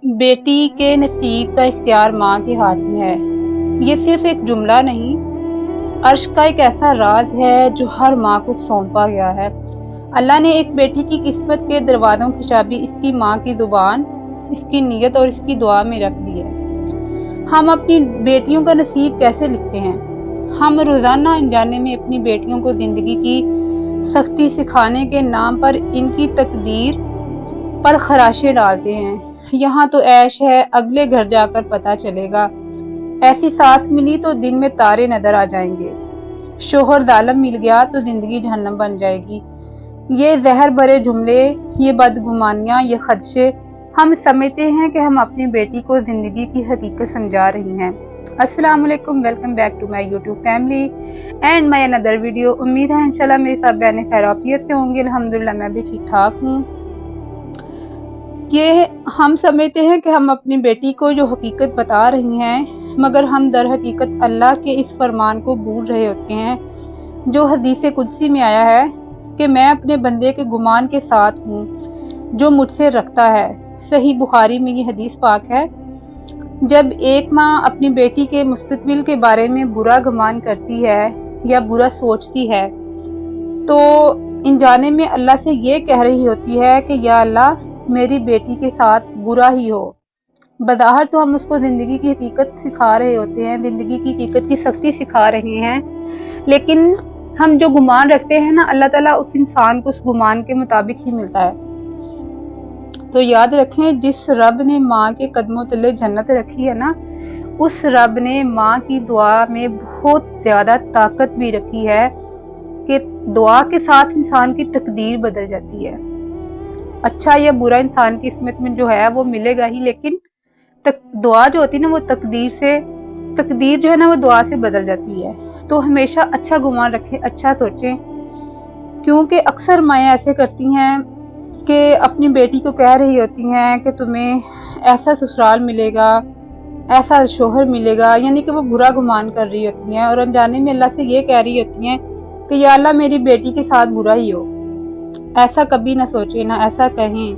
बेटी के नसीब का इख्तियार माँ के हाथ में है। ये सिर्फ एक जुमला नहीं, अर्श का एक ऐसा राज है जो हर माँ को सौंपा गया है। अल्लाह ने एक बेटी की किस्मत के दरवाज़ों की चाबी इसकी माँ की ज़ुबान, इसकी नीयत और इसकी दुआ में रख दी है। हम अपनी बेटियों का नसीब कैसे लिखते हैं? हम रोज़ाना अनजाने में अपनी बेटियों को ज़िंदगी की सख्ती सिखाने के नाम पर इनकी तकदीर पर खराशे डालते हैं। यहाँ तो ऐश है, अगले घर जाकर पता चलेगा। ऐसी सास मिली तो दिन में तारे नजर आ जाएंगे। शोहर जालिम मिल गया तो जिंदगी जहन्नम बन जाएगी। ये जहर भरे जुमले, ये बदगुमानियाँ, ये खदशे हम समझते हैं कि हम अपनी बेटी को जिंदगी की हकीकत समझा रही हैं। अस्सलाम वालेकुम, welcome back to my YouTube family and my another video. उम्मीद है इंशाल्लाह मेरे सब बहनें खैरियत से होंगे। अल्हम्दुलिल्लाह मैं भी ठीक ठाक हूँ। ये हम समझते हैं कि हम अपनी बेटी को जो हकीकत बता रही हैं, मगर हम दर हकीकत अल्लाह के इस फरमान को भूल रहे होते हैं जो हदीस कुदसी में आया है कि मैं अपने बंदे के गुमान के साथ हूँ जो मुझसे रखता है। सही बुखारी में ये हदीस पाक है। जब एक माँ अपनी बेटी के मुस्तकबिल के बारे में बुरा गुमान करती है या बुरा सोचती है तो अनजाने में अल्लाह से ये कह रही होती है कि या अल्लाह मेरी बेटी के साथ बुरा ही हो। बज़ाहिर तो हम उसको ज़िंदगी की हकीकत सिखा रहे होते हैं, ज़िंदगी की हकीकत की सख्ती सिखा रहे हैं, लेकिन हम जो गुमान रखते हैं ना, अल्लाह ताला उस इंसान को उस गुमान के मुताबिक ही मिलता है। तो याद रखें, जिस रब ने माँ के कदमों तले जन्नत रखी है ना, उस रब ने माँ की दुआ में बहुत ज़्यादा ताकत भी रखी है कि दुआ के साथ इंसान की तकदीर बदल जाती है। अच्छा या बुरा इंसान की किस्मत में जो है वो मिलेगा ही, लेकिन दुआ जो होती है ना, वो तकदीर जो है ना वो दुआ से बदल जाती है। तो हमेशा अच्छा गुमान रखें, अच्छा सोचें, क्योंकि अक्सर माएँ ऐसे करती हैं कि अपनी बेटी को कह रही होती हैं कि तुम्हें ऐसा ससुराल मिलेगा, ऐसा शोहर मिलेगा, यानी कि वो बुरा गुमान कर रही होती हैं और अनजाने में अल्लाह से ये कह रही होती हैं कि या अल्लाह मेरी बेटी के साथ बुरा ही हो। ऐसा कभी ना सोचें, ना ऐसा कहें,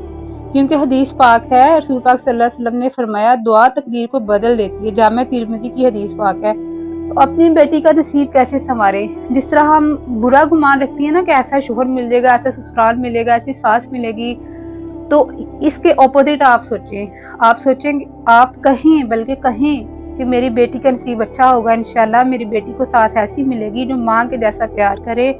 क्योंकि हदीस पाक है, रसूल पाक सल्लल्लाहु अलैहि वसल्लम ने फरमाया दुआ तकदीर को बदल देती है। जामे तिरमिज़ी की हदीस पाक है। तो अपनी बेटी का नसीब कैसे संवारें? जिस तरह हम बुरा गुमान रखती है ना कि ऐसा शोहर मिल जाएगा, ऐसा ससुराल मिलेगा, ऐसी सास मिलेगी, तो इसके ऑपोजिट आप सोचें, आप कहें, बल्कि कहें कि मेरी बेटी का नसीब अच्छा होगा, इंशाल्लाह मेरी बेटी को सास ऐसी मिलेगी जो माँ के जैसा प्यार करे,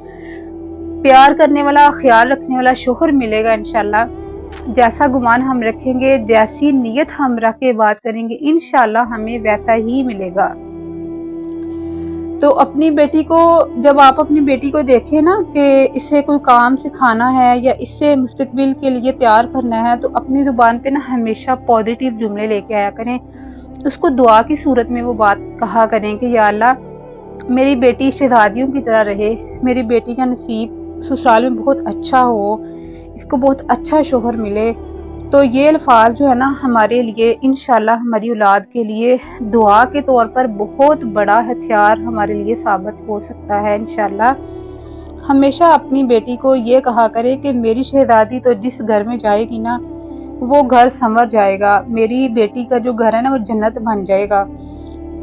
प्यार करने वाला, ख्याल रखने वाला शोहर मिलेगा इंशाल्लाह। जैसा गुमान हम रखेंगे, जैसी नीयत हम रख के बात करेंगे, इंशाल्लाह हमें वैसा ही मिलेगा। तो अपनी बेटी को, जब आप अपनी बेटी को देखें ना कि इससे कोई काम सिखाना है या इससे मुस्तकबिल के लिए तैयार करना है, तो अपनी ज़ुबान पे ना हमेशा पॉजिटिव जुमले लेके आया करें। उसको दुआ की सूरत में वो बात कहा करें कि या अल्लाह मेरी बेटी शहजादियों की तरह रहे, मेरी बेटी का नसीब ससुराल में बहुत अच्छा हो, इसको बहुत अच्छा शोहर मिले। तो ये अल्फाज जो है ना हमारे लिए इंशाल्लाह हमारी औलाद के लिए दुआ के तौर पर बहुत बड़ा हथियार हमारे लिए साबित हो सकता है इंशाल्लाह। हमेशा अपनी बेटी को ये कहा करें कि मेरी शहजादी तो जिस घर में जाएगी ना वो घर संवर जाएगा, मेरी बेटी का जो घर है ना वो जन्नत बन जाएगा,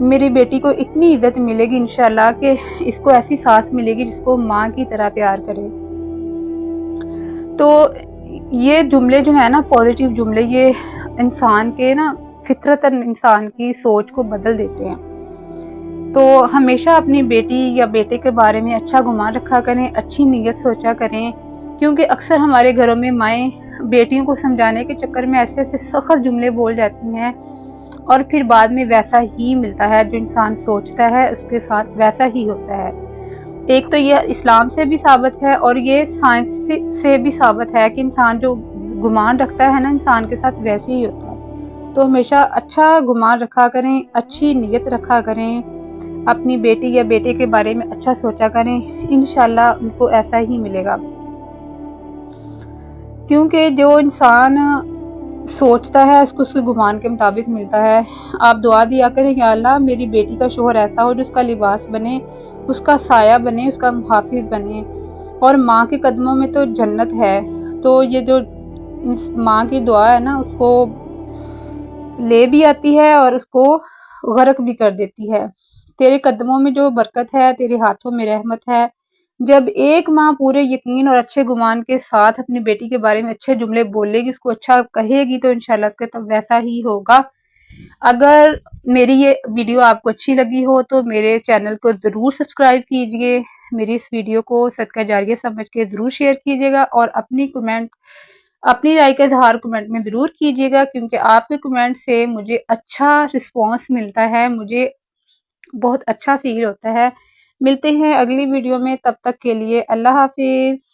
मेरी बेटी को इतनी इज्जत मिलेगी इंशाल्लाह कि इसको ऐसी सास मिलेगी जिसको माँ की तरह प्यार करे। तो ये जुमले जो है ना, पॉजिटिव जुमले, ये इंसान के ना फितरतन इंसान की सोच को बदल देते हैं। तो हमेशा अपनी बेटी या बेटे के बारे में अच्छा गुमान रखा करें, अच्छी नीयत सोचा करें, क्योंकि अक्सर हमारे घरों में माएँ बेटियों को समझाने के चक्कर में ऐसे ऐसे सख्त जुमले बोल जाती हैं और फिर बाद में वैसा ही मिलता है, जो इंसान सोचता है उसके साथ वैसा ही होता है। एक तो ये इस्लाम से भी साबित है और ये साइंस से भी साबित है कि इंसान जो गुमान रखता है ना, इंसान के साथ वैसे ही होता है। तो हमेशा अच्छा गुमान रखा करें, अच्छी नीयत रखा करें, अपनी बेटी या बेटे के बारे में अच्छा सोचा करें, इंशाल्लाह उनको ऐसा ही मिलेगा। क्योंकि जो इंसान सोचता है उसको उसके गुमान के मुताबिक मिलता है। आप दुआ दिया करें, या अल्लाह मेरी बेटी का शोहर ऐसा हो जो उसका लिबास बने, उसका साया बने, उसका मुहाफिज बने, और माँ के कदमों में तो जन्नत है। तो ये जो इस माँ की दुआ है ना, उसको لے بھی آتی ہے اور اس کو غرق بھی کر دیتی ہے۔ تیرے قدموں میں جو برکت ہے، تیرے ہاتھوں میں رحمت ہے۔ جب ایک ماں پورے یقین اور اچھے گمان کے ساتھ اپنی بیٹی کے بارے میں اچھے جملے بولے گی، اس کو اچھا کہے گی، تو انشاءاللہ اس کے تب ویسا ہی ہوگا۔ اگر میری یہ ویڈیو آپ کو اچھی لگی ہو تو میرے چینل کو ضرور سبسکرائب کیجئے، میری اس ویڈیو کو صدقہ جاریہ سمجھ کے ضرور شیئر کیجئے گا، اور اپنی رائے کا اظہار کمنٹ میں ضرور کیجئے گا، کیونکہ آپ کے کمنٹ سے مجھے اچھا رسپانس ملتا ہے، مجھے بہت اچھا فیل ہوتا ہے۔ ملتے ہیں اگلی ویڈیو میں، تب تک کے لیے اللہ حافظ۔